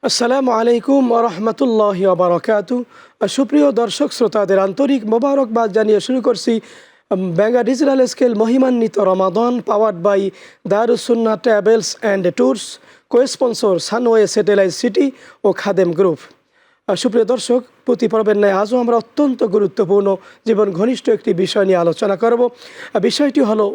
আসসালামু আলাইকুম ওরহমতুল্লাহি ওবারাকাতু। সুপ্রিয় দর্শক শ্রোতাদের আন্তরিক মোবারকবাদ জানিয়ে শুরু করছি ব্যাঙ্গা ডিজিটাল স্কেল মহিমান্বিত রমাদান powered by Darus Sunnah travels and tours, cosponsor Sunway satellite city ও খাদেম গ্রুপ। সুপ্রিয় দর্শক, প্রতি পর্বের ন্যায় আজও আমরা অত্যন্ত গুরুত্বপূর্ণ জীবন ঘনিষ্ঠ একটি বিষয় নিয়ে আলোচনা করব। বিষয়টি হলো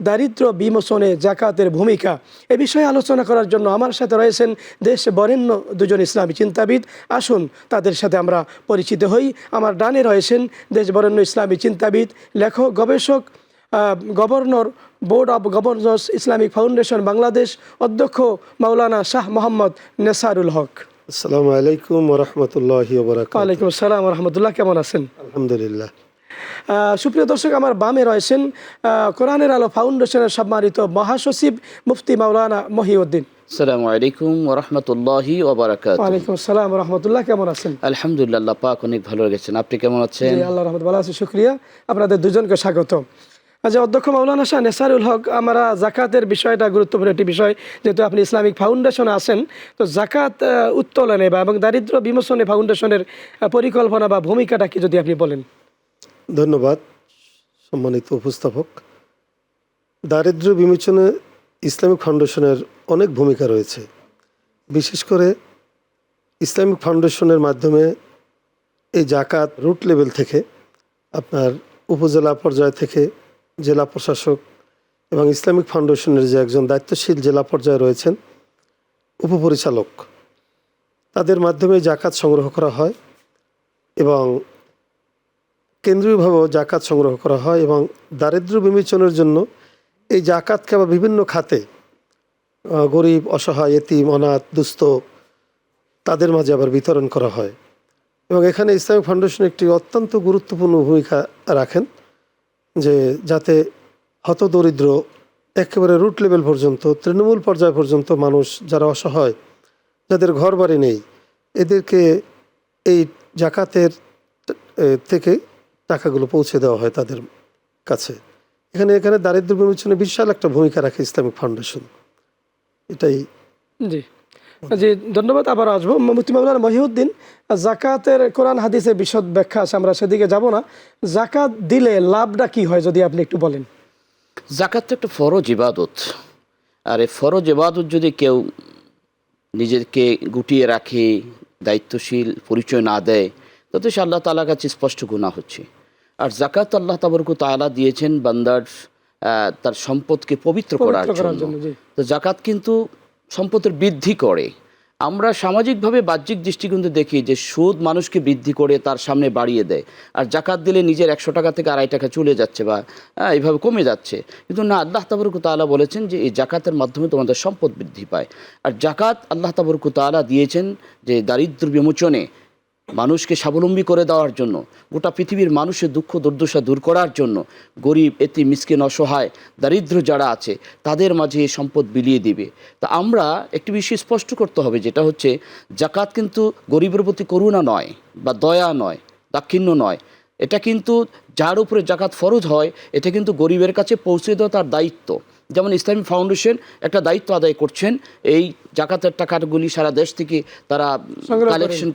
দারিদ্র্য বিমোচনে জাকাতের ভূমিকা। এ বিষয়ে আলোচনা করার জন্য আমার সাথে রয়েছেন দেশ বরেণ্য দুজন ইসলামী চিন্তাবিদ। আসুন তাদের সাথে আমরা পরিচিত হই। আমার ডানে রয়েছেন দেশ বরেণ্য ইসলামী চিন্তাবিদ, লেখক, গবেষক, governor, board of governors, Islamic foundation Bangladesh, অধ্যক্ষ মাওলানা শাহ মোহাম্মদ নেসারুল হক। আসসালামু আলাইকুম ওরহমতুল্লাহি ওবারাকাতুহু। ওয়ালাইকুম আসসালাম রহমতুল্লাহ। কেমন আছেন? আলহামদুলিল্লাহ। সুপ্রিয় দর্শক, আমার বামে রয়েছেন কোরআনের আলো ফাউন্ডেশনের সম্মানিত মহাসচিব মুফতি মাওলানা মহিউদ্দিন। আসসালামু আলাইকুম ওরহমতুল্লাহি ওবারাকাতুহু। ওয়ালাইকুম আসসালাম রহমতুল্লাহ। কেমন আছেন? আলহামদুলিল্লাহ, আল্লাহ পাক অনেক ভালো রেখেছেন। আপনি কেমন আছেন? জি, আল্লাহ রহমত ভালো আছে, শুক্রিয়া। আপনাদের দুজনকে স্বাগত। আচ্ছা, অধ্যক্ষ মাওলানা শাহ নেসারুল হক, আমরা জাকাতের বিষয়টা গুরুত্বপূর্ণ একটি বিষয়, যেহেতু আপনি ইসলামিক ফাউন্ডেশনে আছেন, তো জাকাত উত্তোলনে বা এবং দারিদ্র্য বিমোচনে ফাউন্ডেশনের পরিকল্পনা বা ভূমিকাটা কি যদি আপনি বলেন। ধন্যবাদ সম্মানিত উপস্থাপক। দারিদ্র্য বিমোচনে ইসলামিক ফাউন্ডেশনের অনেক ভূমিকা রয়েছে। বিশেষ করে ইসলামিক ফাউন্ডেশনের মাধ্যমে এই জাকাত রুট লেভেল থেকে, আপনার উপজেলা পর্যায় থেকে জেলা প্রশাসক এবং ইসলামিক ফাউন্ডেশনের যে একজন দায়িত্বশীল জেলা পর্যায়ে রয়েছেন উপপরিচালক, তাদের মাধ্যমে জাকাত সংগ্রহ করা হয় এবং কেন্দ্রীয়ভাবেও জাকাত সংগ্রহ করা হয় এবং দারিদ্র্য বিমোচনের জন্য এই জাকাতকে আবার বিভিন্ন খাতে গরিব, অসহায়, এতিম, অনাথ, দুস্থ তাদের মাঝে আবার বিতরণ করা হয়। এবং এখানে ইসলামিক ফাউন্ডেশন একটি অত্যন্ত গুরুত্বপূর্ণ ভূমিকা রাখেন, যে যাতে হতদরিদ্র একেবারে রুট লেভেল পর্যন্ত, তৃণমূল পর্যায় পর্যন্ত মানুষ যারা অসহায়, যাদের ঘর বাড়ি নেই, এদেরকে এই জাকাতের থেকে টাকাগুলো পৌঁছে দেওয়া হয় তাদের কাছে। এখানে দারিদ্র্য বিমোচনে বিশাল একটা ভূমিকা রাখে ইসলামিক ফাউন্ডেশন। এটাই। জি জি, ধন্যবাদ। আবার আসবো মুফতি মাওলানা মহিউদ্দিন। জাকাতের কোরআন হাদিসের বিশদ ব্যাখ্যা আছে, আমরা সেদিকে যাব না। জাকাত দিলে লাভটা কি হয় যদি আপনি একটু বলেন। জাকাত তো একটা ফরজ ইবাদত, আর এই ফরজ ইবাদত যদি কেউ নিজেকে গুটিয়ে রাখে, দায়িত্বশীল পরিচয় না দেয়, তাতে সে আল্লাহ তাআলার কাছে স্পষ্ট গুনাহ হচ্ছে। আর জাকাত আল্লাহ তাবারক ওয়া তাআলা দিয়েছেন বান্দার তার সম্পদকে পবিত্র করার জন্য। জি। তো জাকাত কিন্তু সম্পদের বৃদ্ধি করে। আমরা সামাজিকভাবে বাহ্যিক দৃষ্টিকোণে দেখি যে সুদ মানুষকে বৃদ্ধি করে তার সামনে বাড়িয়ে দেয়, আর জাকাত দিলে নিজের 100 টাকা থেকে 2.5 টাকা চলে যাচ্ছে বা এইভাবে কমে যাচ্ছে। কিন্তু না, আল্লাহ তাবারক ওয়া তাআলা বলেছেন যে এই জাকাতের মাধ্যমে তোমাদের সম্পদ বৃদ্ধি পায়। আর জাকাত আল্লাহ তাবারক ওয়া তাআলা দিয়েছেন যে দারিদ্র্য বিমোচনে, মানুষকে স্বাবলম্বী করে দেওয়ার জন্য, গোটা পৃথিবীর মানুষের দুঃখ দুর্দশা দূর করার জন্য, গরিব, এতিম, মিসকিন, অসহায়, দারিদ্র যারা আছে তাদের মাঝে এই সম্পদ বিলিয়ে দিবে। তা আমরা একটি বিষয় স্পষ্ট করতে হবে, যেটা হচ্ছে জাকাত কিন্তু গরিবের প্রতি করুণা নয় বা দয়া নয়, দাক্ষিণ্য নয়। এটা কিন্তু যার উপরে জাকাত ফরজ হয়, এটা কিন্তু গরিবের কাছে পৌঁছে দেওয়া তার দায়িত্ব। যেমন ইসলামিক ফাউন্ডেশন একটা দায়িত্ব আদায় করছেন, এই জাকাতের টাকাগুলি সারা দেশ থেকে তারা কালেকশন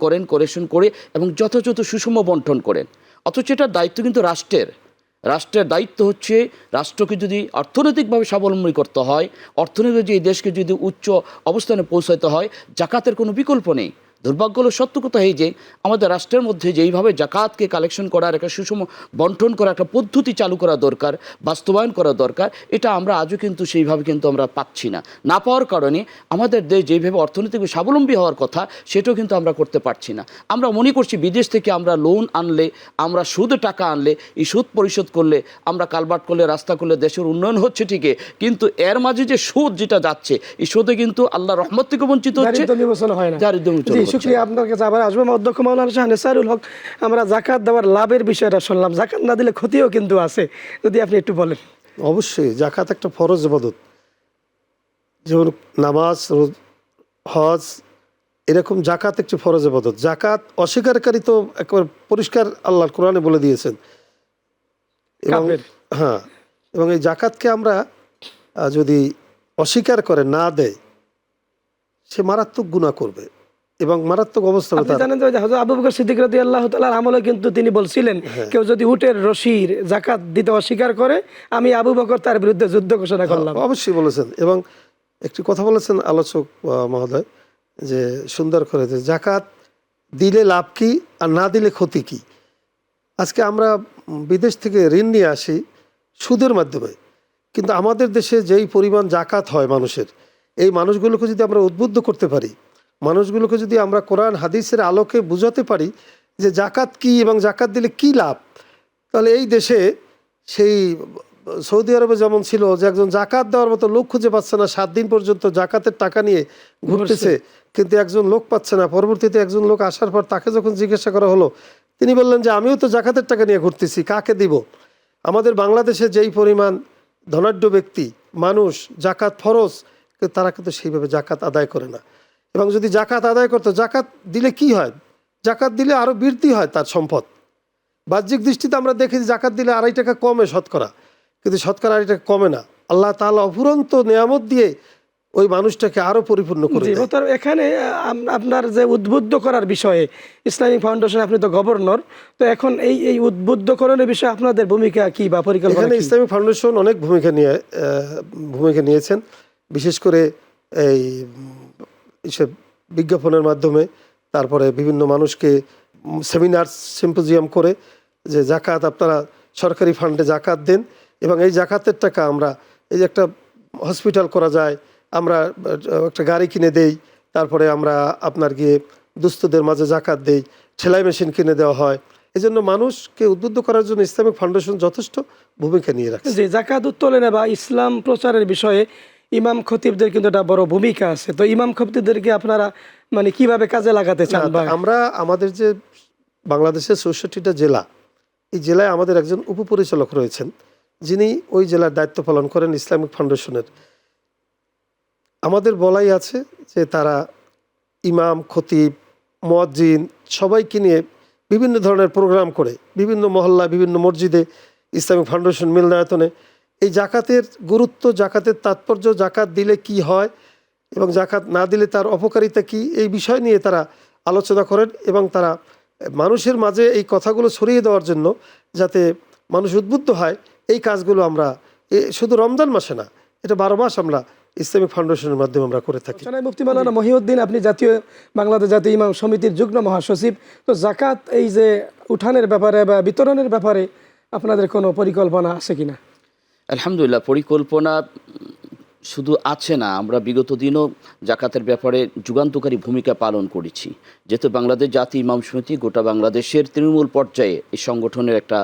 করে এবং যথাযথ সুষম বন্টন করেন। অথচ এটার দায়িত্ব কিন্তু রাষ্ট্রের দায়িত্ব হচ্ছে, রাষ্ট্রকে যদি অর্থনৈতিকভাবে স্বাবলম্বী করতে হয়, অর্থনৈতিক এই দেশকে যদি উচ্চ অবস্থানে পৌঁছাতে হয়, জাকাতের কোনো বিকল্প নেই। দুর্ভাগ্য হলো, সত্য কথা এই যে আমাদের রাষ্ট্রের মধ্যে যেইভাবে জাকাতকে কালেকশন করার একটা সুষম বন্টন করার একটা পদ্ধতি চালু করা দরকার, বাস্তবায়ন করা দরকার, এটা আমরা আজও কিন্তু সেইভাবে কিন্তু আমরা পাচ্ছি না পাওয়ার কারণে আমাদের দেশ যেইভাবে অর্থনৈতিকভাবে স্বাবলম্বী হওয়ার কথা, সেটাও কিন্তু আমরা করতে পারছি না। আমরা মনে করছি বিদেশ থেকে আমরা লোন আনলে, আমরা সুদ টাকা আনলে, এই সুদ পরিশোধ করলে, আমরা কালভার্ট করলে, রাস্তা করলে দেশের উন্নয়ন হচ্ছে ঠিকই, কিন্তু এর মাঝে যে সুদ যেটা যাচ্ছে, এই সুদে কিন্তু আল্লাহ রহমত থেকে বঞ্চিত হচ্ছে, দারিদ্র্য বিমোচন। শুকরিয়া, আপনার কাছে আবার আসবো। অধ্যক্ষ মাওলানা শাহ নেসারুল হক, আমরা জাকাত দেওয়ার লাভের বিষয়টা শুনলাম, জাকাত না দিলে ক্ষতিও কিন্তু আছে, যদি আপনি একটু বলেন। অবশ্যই জাকাত একটা ফরজ ইবাদত, যেমন নামাজ, হজ, এরকম জাকাত একটি ফরজ ইবাদত। জাকাত অস্বীকারী তো একবার পরিষ্কার আল্লাহর কোরআনে বলে দিয়েছেন। এবং হ্যাঁ, এবং এই জাকাতকে আমরা যদি অস্বীকার করে না দেয়, সে মারাত্মক গুনাহ করবে। এবং মারাত্মক অবস্থা আপনি জানেন যে হযরত আবু বকর সিদ্দিক রাদিয়াল্লাহু তাআলার আমলে কিন্তু তিনি বলছিলেন কেউ যদি উটের রশির যাকাত দিতে অস্বীকার করে আমি আবু বকর তার বিরুদ্ধে যুদ্ধ ঘোষণা করলাম। অবশ্যই বলেছেন। এবং একটি কথা বলেছেন আলোচক মহোদয়, যে সুন্দর করে, যে জাকাত দিলে লাভ কি আর না দিলে ক্ষতি কি। আজকে আমরা বিদেশ থেকে ঋণ নিয়ে আসি সুদের মাধ্যমে, কিন্তু আমাদের দেশে যেই পরিমাণ জাকাত হয় মানুষের, এই মানুষগুলোকে যদি আমরা উদ্বুদ্ধ করতে পারি, মানুষগুলোকে যদি আমরা কোরআন হাদিসের আলোকে বুঝাতে পারি যে জাকাত কি এবং জাকাত দিলে কি লাভ, তাহলে এই দেশে সেই সৌদি আরবে যেমন ছিল যে একজন জাকাত দেওয়ার মতো লোক খুঁজে পাচ্ছে না, 7 দিন পর্যন্ত জাকাতের টাকা নিয়ে ঘুরতেছে, কিন্তু একজন লোক পাচ্ছে না। পরবর্তীতে একজন লোক আসার পর তাকে যখন জিজ্ঞাসা করা হলো, তিনি বললেন যে আমিও তো জাকাতের টাকা নিয়ে ঘুরতেছি, কাকে দিব। আমাদের বাংলাদেশে যেই পরিমাণ ধনাঢ্য ব্যক্তি মানুষ, জাকাত ফরজ, কিন্তু তারা কিন্তু সেইভাবে জাকাত আদায় করে না। এবং যদি জাকাত আদায় করতো, জাকাত দিলে কি হয়, জাকাত দিলে আরও বৃদ্ধি হয় তার সম্পদ। বাহ্যিক দৃষ্টিতে আমরা দেখি যে জাকাত দিলে 2.5 টাকা কমে শতকরা, কিন্তু শতকরা 2.5 টাকা কমে না। আল্লাহ তাআলা অফুরন্ত নেয়ামত দিয়ে ওই মানুষটাকে আরো পরিপূর্ণ করে দেয়। মোহতারাম, এখানে আপনার যে উদ্বুদ্ধ করার বিষয়ে ইসলামিক ফাউন্ডেশন, আপনি তো গভর্নর, তো এখন এই উদ্বুদ্ধকরণের বিষয়ে আপনাদের ভূমিকা কি বা পরিকল্পনা এখানে কি? ইসলামিক ফাউন্ডেশন অনেক ভূমিকা নিয়েছেন, বিশেষ করে এই এসব বিজ্ঞাপনের মাধ্যমে, তারপরে বিভিন্ন মানুষকে সেমিনার সিম্পোজিয়াম করে যে জাকাত আপনারা সরকারি ফান্ডে জাকাত দেন, এবং এই জাকাতের টাকা আমরা এই যে একটা হসপিটাল করা যায়, আমরা একটা গাড়ি কিনে দেই, তারপরে আমরা আপনার গিয়ে দুস্থদের মাঝে জাকাত দেই, সেলাই মেশিন কিনে দেওয়া হয়। এই জন্য মানুষকে উদ্বুদ্ধ করার জন্য ইসলামিক ফাউন্ডেশন যথেষ্ট ভূমিকা নিয়ে রাখছে। যে জাকাত উত্তোলনে বা ইসলাম প্রচারের বিষয়ে ইমাম খতিবদের কিন্তু একটা বড় ভূমিকা আছে। তো ইমাম খতিবদেরকে আপনারা মানে কিভাবে কাজে লাগাতে চান? বা আমরা আমাদের যে বাংলাদেশের 64টা জেলা, এই জেলায় আমাদের একজন উপপরিচালক রয়েছেন, যিনি ওই জেলার দায়িত্ব পালন করেন ইসলামিক ফাউন্ডেশনের। আমাদের বলাই আছে যে তারা ইমাম, খতিব, মুয়াজ্জিন সবাইকে নিয়ে বিভিন্ন ধরনের প্রোগ্রাম করে বিভিন্ন মহল্লা, বিভিন্ন মসজিদে, ইসলামিক ফাউন্ডেশন মিলনায়তনে এই জাকাতের গুরুত্ব, জাকাতের তাৎপর্য, জাকাত দিলে কি হয় এবং জাকাত না দিলে তার অপকারিতা কি, এই বিষয় নিয়ে তারা আলোচনা করেন। এবং তারা মানুষের মাঝে এই কথাগুলো ছড়িয়ে দেওয়ার জন্য, যাতে মানুষ উদ্বুদ্ধ হয়, এই কাজগুলো আমরা শুধু রমজান মাসে না, এটা 12 মাস আমরা ইসলামিক ফাউন্ডেশনের মাধ্যমে আমরা করে থাকি। মুফতি মাওলানা মহিউদ্দিন, আপনি বাংলাদেশ জাতীয় ইমাম সমিতির যুগ্ম মহাসচিব, তো জাকাত এই যে উঠানের ব্যাপারে বা বিতরণের ব্যাপারে আপনাদের কোনো পরিকল্পনা আছে কিনা? আলহামদুলিল্লাহ, পরিকল্পনা শুধু আছে না, আমরা বিগত দিনও জাকাতের ব্যাপারে যুগান্তকারী ভূমিকা পালন করেছি। যেহেতু বাংলাদেশ জাতীয় ইমাম সমিতি গোটা বাংলাদেশের তৃণমূল পর্যায়ে এই সংগঠনের একটা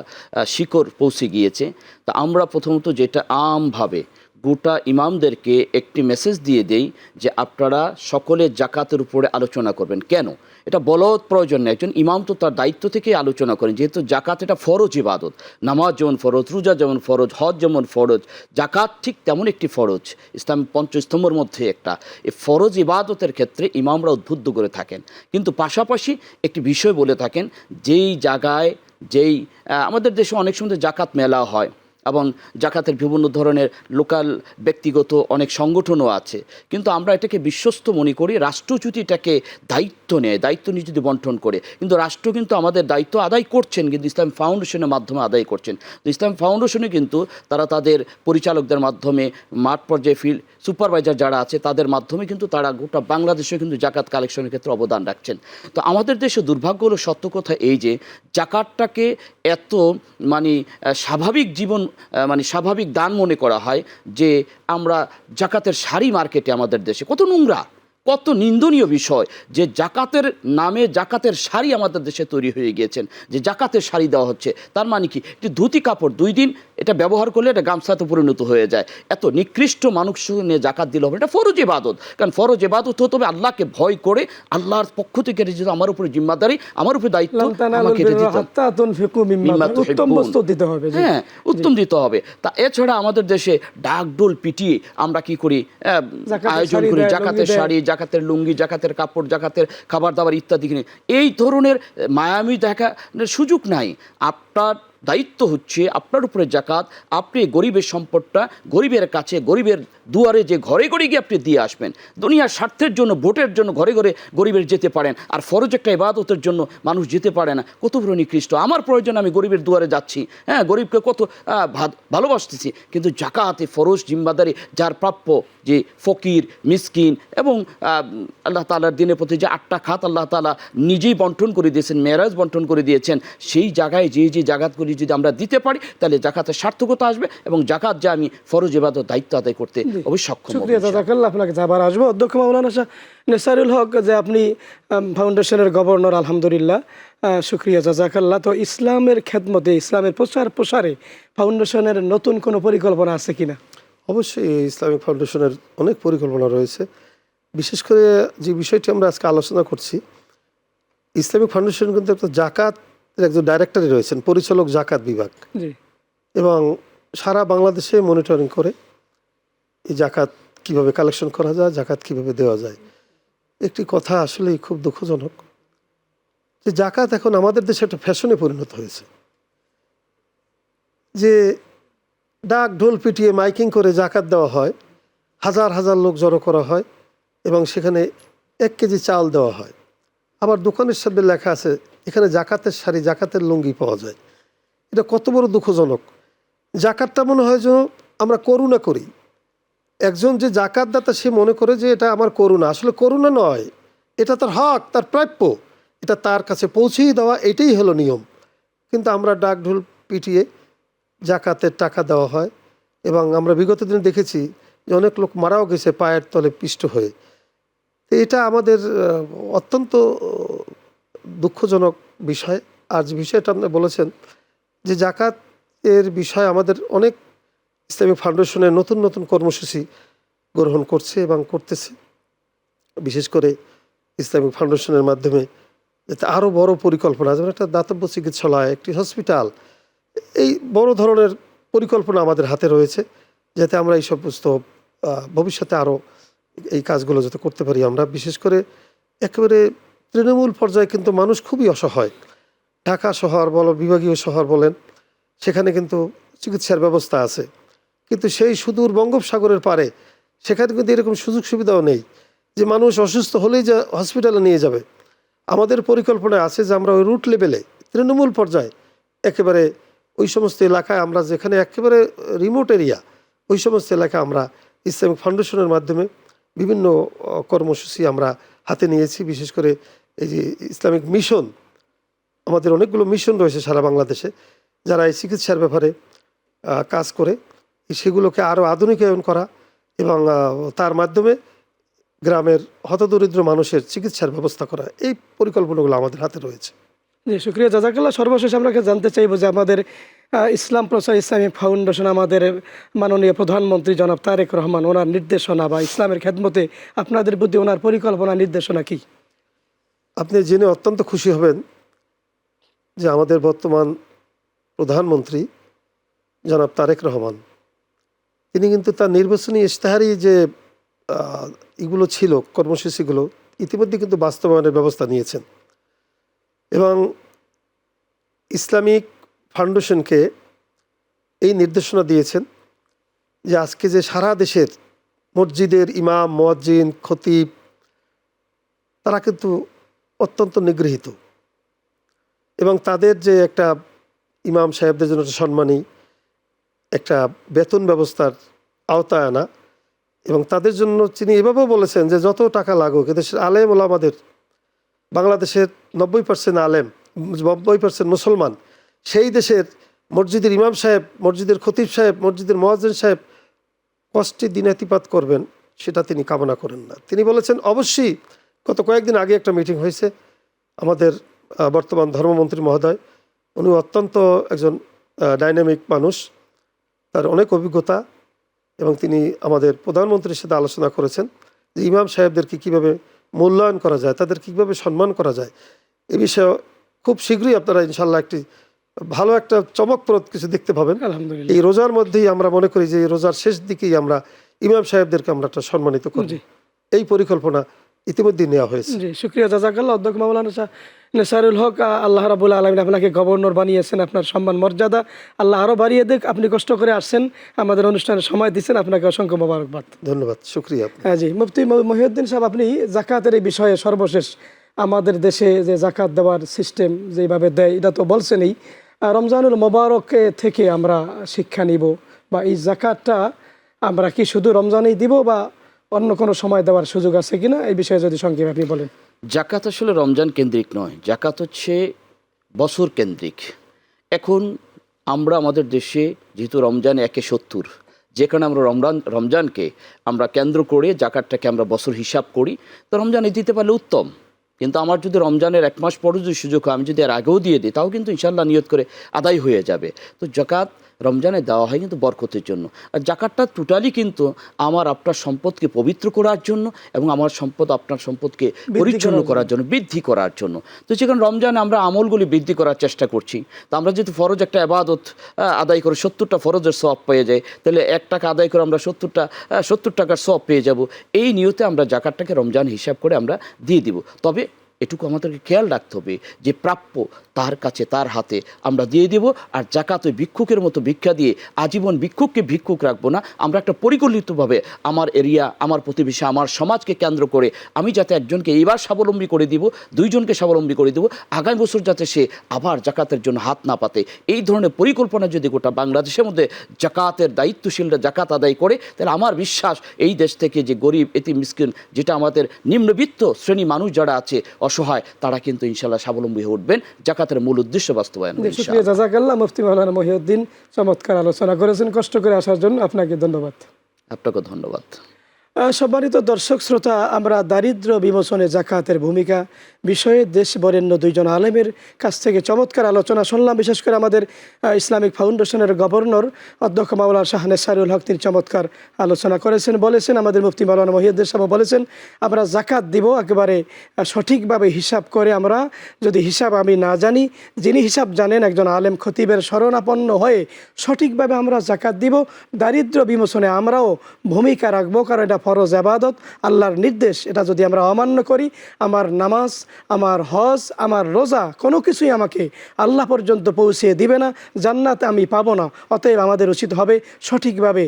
শিকড় পৌঁছে গিয়েছে। তা আমরা প্রথমত যেটা আমভাবে গোটা ইমামদেরকে একটি মেসেজ দিয়ে দেই যে আপনারা সকলে জাকাতের উপরে আলোচনা করবেন। কেন এটা বলদ প্রয়োজন নেই, একজন ইমাম তো তার দায়িত্ব থেকেই আলোচনা করেন, যেহেতু জাকাত এটা ফরজ ইবাদত। নামাজ যেমন ফরজ, রোজা যেমন ফরজ, হজ যেমন ফরজ, জাকাত ঠিক তেমন একটি ফরজ, ইসলাম পঞ্চস্তম্ভের মধ্যে একটা। এই ফরজ ইবাদতের ক্ষেত্রে ইমামরা উদ্বুদ্ধ করে থাকেন, কিন্তু পাশাপাশি একটি বিষয় বলে থাকেন, যেই জায়গায় আমাদের দেশে অনেক সময় জাকাত মেলা হয় এবং জাকাতের বিভিন্ন ধরনের লোকাল ব্যক্তিগত অনেক সংগঠনও আছে, কিন্তু আমরা এটাকে বিশ্বস্ত মনে করি। রাষ্ট্র যদি এটাকে দায়িত্ব নেয়, দায়িত্ব নিয়ে যদি বন্টন করে, কিন্তু রাষ্ট্র কিন্তু আমাদের দায়িত্ব আদায় করছেন, কিন্তু ইসলাম ফাউন্ডেশনের মাধ্যমে আদায় করছেন। তো ইসলাম ফাউন্ডেশনে কিন্তু তারা তাদের পরিচালকদের মাধ্যমে, মাঠ পর্যায়ে ফিল্ড সুপারভাইজার যারা আছে তাদের মাধ্যমে কিন্তু তারা গোটা বাংলাদেশে কিন্তু জাকাত কালেকশনের ক্ষেত্রে অবদান রাখছেন। তো আমাদের দেশে দুর্ভাগ্য হলো, সত্য কথা এই যে জাকাতটাকে এত স্বাভাবিক জীবন স্বাভাবিক দান মনে করা হয়, যে আমরা জাকাতের শাড়ি মার্কেটে আমাদের দেশে কত নোংরা, কত নিন্দনীয় বিষয়, যে জাকাতের নামে জাকাতের শাড়ি আমাদের দেশে তৈরি হয়ে গিয়েছেন, যে জাকাতের শাড়ি দেওয়া হচ্ছে। তার মানে কি, একটি ধুতি কাপড় 2 দিন এটা ব্যবহার করলে এটা গামছাতে পরিণত হয়ে যায়। এত নিকৃষ্ট মানুষ নিয়ে জাকাত দিলে হবে? এটা ফরজ ইবাদত। কারণ ফরজ ইবাদত হতে হবে আল্লাহকে ভয় করে, আল্লাহর পক্ষ থেকে যেহেতু আমার উপরে জিম্মাদারি, আমার উপরে দায়িত্ব, আমাকে উত্তম বস্তু দিতে হবে। হ্যাঁ, উত্তম দিতে হবে। তা এছাড়া আমাদের দেশে ডাকডোল পিটিয়ে আমরা কি করি, আয়োজন করি জাকাতের শাড়ি, জাকাতের লুঙ্গি, জাকাতের কাপড়, জাকাতের খাবার দাবার ইত্যাদি কিনে। এই ধরনের মায়ামি দেখার সুযোগ নাই। আপনার দায়িত্ব হচ্ছে আপনার উপরে জাকাত, আপনি গরিবের সম্পদটা গরিবের কাছে, গরিবের দুয়ারে, যে ঘরে ঘরে গিয়ে আপনি দিয়ে আসবেন। দুনিয়ার স্বার্থের জন্য, ভোটের জন্য ঘরে ঘরে গরিবের যেতে পারেন, আর ফরজ একটা ইবাদতের জন্য মানুষ যেতে পারে না। কত বড় নিকৃষ্ট! আমার প্রয়োজন আমি গরিবের দুয়ারে যাচ্ছি, হ্যাঁ, গরিবকে কত ভালোবাসতেছি, কিন্তু জাকাতে ফরজ জিম্মাদারি যার প্রাপ্য, যে ফকির, মিসকিন এবং আল্লাহ তাআলার দিনের প্রতি যে 8টা খাত আল্লাহ তাআলা নিজেই বন্টন করে দিয়েছেন, মেরাজ বন্টন করে দিয়েছেন, সেই জায়গায় যে জাকাতগুলি যদি আমরা দিতে পারি, তাহলে জাকাতের সার্থকতা আসবে এবং জাকাত যা আমি ফরজ ইবাদত দায়িত্ব আদায় করতে অবশ্যই সক্ষম হব। শুকরিয়া জাযাকাল্লাহ, আপনাকে আবার আসবো। অধ্যক্ষ মাওলানা শাহ নেসারুল হক, যে আপনি ফাউন্ডেশনের গভর্নর, আলহামদুলিল্লাহ, শুকরিয়া জাযাকাল্লাহ। তো ইসলামের খেদমতে, ইসলামের প্রসারে ফাউন্ডেশনের নতুন কোনো পরিকল্পনা আছে কিনা? অবশ্যই ইসলামিক ফাউন্ডেশনের অনেক পরিকল্পনা রয়েছে। বিশেষ করে যে বিষয়টি আমরা আজকে আলোচনা করছি, ইসলামিক ফাউন্ডেশন কিন্তু একটা জাকাতের একজন ডাইরেক্টরই রয়েছেন, পরিচালক জাকাত বিভাগ, জি, এবং সারা বাংলাদেশে মনিটরিং করে এই জাকাত কিভাবে কালেকশন করা যায়, জাকাত কিভাবে দেওয়া যায়। একটি কথা আসলেই খুব দুঃখজনক যে জাকাত এখন আমাদের দেশে একটা ফ্যাশনে পরিণত হয়েছে, যে ডাক ঢোল পিটিয়ে মাইকিং করে জাকাত দেওয়া হয়, হাজার হাজার লোক জড়ো করা হয় এবং সেখানে 1 কেজি চাল দেওয়া হয়। আবার দোকানের সামনে লেখা আছে এখানে জাকাতের শাড়ি, জাকাতের লুঙ্গি পাওয়া যায়। এটা কত বড় দুঃখজনক! জাকাতটা মনে হয় যেন আমরা করুণা করি। একজন যে জাকাতদাতা সে মনে করে যে এটা আমার করুণা, আসলে করুণা নয়, এটা তার হক, তার প্রাপ্য, এটা তার কাছে পৌঁছেই দেওয়া, এটাই হলো নিয়ম। কিন্তু আমরা ডাক ঢোল পিটিয়ে জাকাতের টাকা দেওয়া হয় এবং আমরা বিগত দিনে দেখেছি যে অনেক লোক মারাও গেছে পায়ের তলে পিষ্ট হয়ে। তো এটা আমাদের অত্যন্ত দুঃখজনক বিষয়। আর যে বিষয়টা আপনি বলেছেন যে জাকাতের বিষয়ে আমাদের অনেক ইসলামিক ফাউন্ডেশনের নতুন নতুন কর্মসূচি গ্রহণ করছে এবং করতেছে। বিশেষ করে ইসলামিক ফাউন্ডেশনের মাধ্যমে যাতে আরও বড় পরিকল্পনা, যেমন একটা দাতব্য চিকিৎসালয়, একটি হসপিটাল, এই বড় ধরনের পরিকল্পনা আমাদের হাতে রয়েছে, যাতে আমরা এই সমস্ত ভবিষ্যতে আরও এই কাজগুলো যাতে করতে পারি আমরা। বিশেষ করে একেবারে তৃণমূল পর্যায়ে কিন্তু মানুষ খুবই অসহায়। ঢাকা শহর বলো, বিভাগীয় শহর বলেন, সেখানে কিন্তু চিকিৎসার ব্যবস্থা আছে, কিন্তু সেই সুদূর বঙ্গোপসাগরের পারে সেখানে কিন্তু এরকম সুযোগ সুবিধাও নেই যে মানুষ অসুস্থ হলেই যে হসপিটালে নিয়ে যাবে। আমাদের পরিকল্পনা আছে যে আমরা ওই রুট লেভেলে, তৃণমূল পর্যায়ে, একেবারে ওই সমস্ত এলাকায় আমরা যেখানে একেবারে রিমোট এরিয়া, ওই সমস্ত এলাকায় আমরা ইসলামিক ফাউন্ডেশনের মাধ্যমে বিভিন্ন কর্মসূচি আমরা হাতে নিয়েছি। বিশেষ করে এই যে ইসলামিক মিশন, আমাদের অনেকগুলো মিশন রয়েছে সারা বাংলাদেশে, যারা এই চিকিৎসার ব্যাপারে কাজ করে, সেগুলোকে আরও আধুনিকায়ন করা এবং তার মাধ্যমে গ্রামের হতদরিদ্র মানুষের চিকিৎসার ব্যবস্থা করা, এই পরিকল্পনাগুলো আমাদের হাতে রয়েছে। জি, শুকরিয়া জাযাকাল্লাহ। সর্বশেষ আমরা জানতে চাইবো যে আমাদের ইসলাম প্রচার ইসলামিক ফাউন্ডেশন, আমাদের মাননীয় প্রধানমন্ত্রী জনাব তারেক রহমান, ওনার নির্দেশনা বা ইসলামের খেদমতে আপনাদের প্রতি ওনার পরিকল্পনা, নির্দেশনা কি? আপনি জেনে অত্যন্ত খুশি হবেন যে আমাদের বর্তমান প্রধানমন্ত্রী জনাব তারেক রহমান, তিনি কিন্তু তার নির্বাচনী ইশতেহারই যে এগুলো ছিল, কর্মসূচিগুলো ইতিমধ্যে কিন্তু বাস্তবায়নের ব্যবস্থা নিয়েছেন এবং ইসলামিক ফাউন্ডেশনকে এই নির্দেশনা দিয়েছেন যে আজকে যে সারা দেশের মসজিদের ইমাম, মুয়াজ্জিন, খতিব, তারা কিন্তু অত্যন্ত নিগৃহীত এবং তাদের যে একটা ইমাম সাহেবদের জন্য একটা সম্মানী একটা বেতন ব্যবস্থার আওতায় আনা, এবং তাদের জন্য তিনি এভাবেও বলেছেন যে যত টাকা লাগুক, এদেশের আলেম ওলামাদের, বাংলাদেশের 90% আলেম, 90% মুসলমান, সেই দেশের মসজিদের ইমাম সাহেব, মসজিদের খতিব সাহেব, মসজিদের মুয়াজ্জিন সাহেব কষ্টে দিনাতিপাত করবেন, সেটা তিনি কামনা করেন না। তিনি বলেছেন, অবশ্যই গত কয়েকদিন আগে একটা মিটিং হয়েছে, আমাদের বর্তমান ধর্মমন্ত্রী মহোদয়, উনি অত্যন্ত একজন ডাইনামিক মানুষ, তার অনেক অভিজ্ঞতা, এবং তিনি আমাদের প্রধানমন্ত্রীর সাথে আলোচনা করেছেন যে ইমাম সাহেবদেরকে কীভাবে মূল্যায়ন করা যায়, তাদের কীভাবে সম্মান করা যায়। এ বিষয়ে খুব শীঘ্রই আপনারা ইনশাল্লাহ একটি ভালো একটা চমকপ্রদ কিছু দেখতে পাবেন। আলহামদুলিল্লাহ। এই রোজার মধ্যেই আমরা মনে করি যে এই রোজার শেষ দিকেই আমরা ইমাম সাহেবদেরকে আমরা একটা সম্মানিত করব, এই পরিকল্পনা ইতিমধ্যে নেওয়া হয়েছে। জি, শুক্রিয়া জাযাকাল্লাহ। অধ্যক্ষ মাওলানা শাহ নেসারুল হক, আল্লাহ রাব্বুল আলামিন আপনাকে গভর্নর বানিয়েছেন, আপনার সম্মান মর্যাদা আল্লাহ আরও বাড়িয়ে দেখ। আপনি কষ্ট করে আসছেন, আমাদের অনুষ্ঠানে সময় দিচ্ছেন, আপনাকে অসংখ্য মোবারকবাদ। ধন্যবাদ, শুক্রিয়া। হ্যাঁ জি, মুফতি মহিউদ্দিন সাহেব, আপনি জাকাতের এই বিষয়ে সর্বশেষ আমাদের দেশে যে জাকাত দেওয়ার সিস্টেম যেভাবে দেয় এটা তো বলছেনই, রমজানুল মোবারক থেকে আমরা শিক্ষা নিব, বা এই জাকাতটা আমরা কি শুধু রমজানেই দিব বা অন্য কোনো সময় দেওয়ার সুযোগ আছে কিনা, এই বিষয়ে যদি সংক্ষেপে আপনি বলেন। জাকাত আসলে রমজান কেন্দ্রিক নয়, জাকাত হচ্ছে বছর কেন্দ্রিক। এখন আমরা আমাদের দেশে যেহেতু রমজান 1/70, যেখানে আমরা রমজানকে আমরা কেন্দ্র করে জাকাতটাকে আমরা বছর হিসাব করি, তো রমজানে দিতে পারলে উত্তম। কিন্তু আমার যদি রমজানের 1 মাস পরে যদি সুযোগ হয়, আমি যদি এর আগেও দিয়ে দিই, তাও কিন্তু ইনশাল্লাহ নিয়ত করে আদায় হয়ে যাবে। তো জাকাত রমজানে দেওয়া হয় কিন্তু বরকতের জন্য। আর জাকাতটা টোটালি কিন্তু আমার আপনার সম্পদকে পবিত্র করার জন্য এবং আমার সম্পদ আপনার সম্পদকে পরিচ্ছন্ন করার জন্য, বৃদ্ধি করার জন্য। তো যেখানে রমজানে আমরা আমলগুলি বৃদ্ধি করার চেষ্টা করছি, তো আমরা যেহেতু ফরজ একটা ইবাদত আদায় করে 70টা ফরজের সওয়াব পেয়ে যাই, তাহলে 1 টাকা আদায় করে আমরা 70 টাকার সওয়াব পেয়ে যাব। এই নিয়তে আমরা জাকাতটাকে রমজান হিসাব করে আমরা দিয়ে দিব। তবে এটুকু আমাদেরকে খেয়াল রাখতে হবে যে প্রাপ্য তার কাছে, তার হাতে আমরা দিয়ে দেব। আর জাকাত ওই ভিক্ষুকের মতো ভিক্ষা দিয়ে আজীবন ভিক্ষুককে ভিক্ষুক রাখবো না। আমরা একটা পরিকল্পিতভাবে আমার এরিয়া, আমার প্রতিবেশী, আমার সমাজকে কেন্দ্র করে আমি যাতে একজনকে এইবার স্বাবলম্বী করে দিব, 2 জনকে স্বাবলম্বী করে দিব, আগামী বছর যাতে সে আবার জাকাতের জন্য হাত না পাতে, এই ধরনের পরিকল্পনা যদি গোটা বাংলাদেশের মধ্যে জাকাতের দায়িত্বশীলরা জাকাত আদায় করে, তাহলে আমার বিশ্বাস এই দেশ থেকে যে গরিব, এতিম, মিসকিন, যেটা আমাদের নিম্নবিত্ত শ্রেণী মানুষ যারা আছে অসহায়, তারা কিন্তু ইনশাল্লাহ স্বাবলম্বী হয়ে উঠবেন জাকাতের মূল উদ্দেশ্য বাস্তবায়ন। শুকরিয়া জাযাকাল্লাহ। মুফতি মাওলানা মহিউদ্দিন চমৎকার আলোচনা করেছেন, কষ্ট করে আসার জন্য আপনাকে ধন্যবাদ। আপনাকে ধন্যবাদ। সম্মানিত দর্শক শ্রোতা, আমরা দারিদ্র্য বিমোচনে জাকাতের ভূমিকা বিষয়ে দেশ বরেণ্য 2 জন আলেমের কাছ থেকে চমৎকার আলোচনা শুনলাম। বিশেষ করে আমাদের ইসলামিক ফাউন্ডেশনের গভর্নর অধ্যক্ষ মাওলানা শাহ নেসারুল হক, তিনি চমৎকার আলোচনা করেছেন, বলেছেন। আমাদের মুফতি মাওলানা মহিউদ্দিন সাহেব বলেছেন আমরা জাকাত দিব একেবারে সঠিকভাবে হিসাব করে। আমরা যদি হিসাব আমি না জানি, যিনি হিসাব জানেন একজন আলেম খতিবের শরণাপন্ন হয়ে সঠিকভাবে আমরা জাকাত দিব। দারিদ্র্য বিমোচনে আমরাও ভূমিকা রাখবো, কারণ এটা ফরজ ইবাদত, আল্লাহর নির্দেশ। এটা যদি আমরা অমান্য করি, আমার নামাজ, আমার হজ, আমার রোজা কোনো কিছুই আমাকে আল্লাহ পর্যন্ত পৌঁছিয়ে দিবে না, জান্নাতে আমি পাবো না। অতএব আমাদের উচিত হবে সঠিকভাবে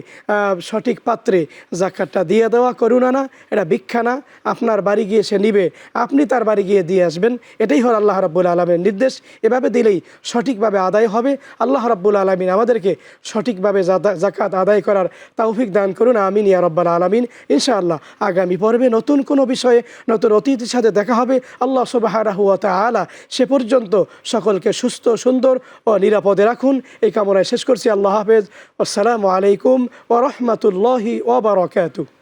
সঠিক পাত্রে জাকাতটা দিয়ে দেওয়া। করুণা না, এটা ভিক্ষা না, আপনার বাড়ি গিয়ে সে নিবে, আপনি তার বাড়ি গিয়ে দিয়ে আসবেন। এটাই হল আল্লাহ রাব্বুল আলামিনের নির্দেশ। এভাবে দিলেই সঠিকভাবে আদায় হবে। আল্লাহ রাব্বুল আলামিন আমাদেরকে সঠিকভাবে জাকাত আদায় করার তৌফিক দান করুন, আমিন ইয়া রাব্বাল আলামিন। ইনশাআল্লাহ আগামী পর্বে নতুন কোনো বিষয়ে নতুন অতিথির সাথে দেখা হবে। আল্লাহ সুবহানাহু ওয়া তাআলা সে পর্যন্ত সকলকে সুস্থ, সুন্দর ও নিরাপদে রাখুন, এই কামনায় শেষ করছি। আল্লাহ হাফেজ। আসসালামু আলাইকুম ওয়া রাহমাতুল্লাহি ওয়া বারাকাতুহু।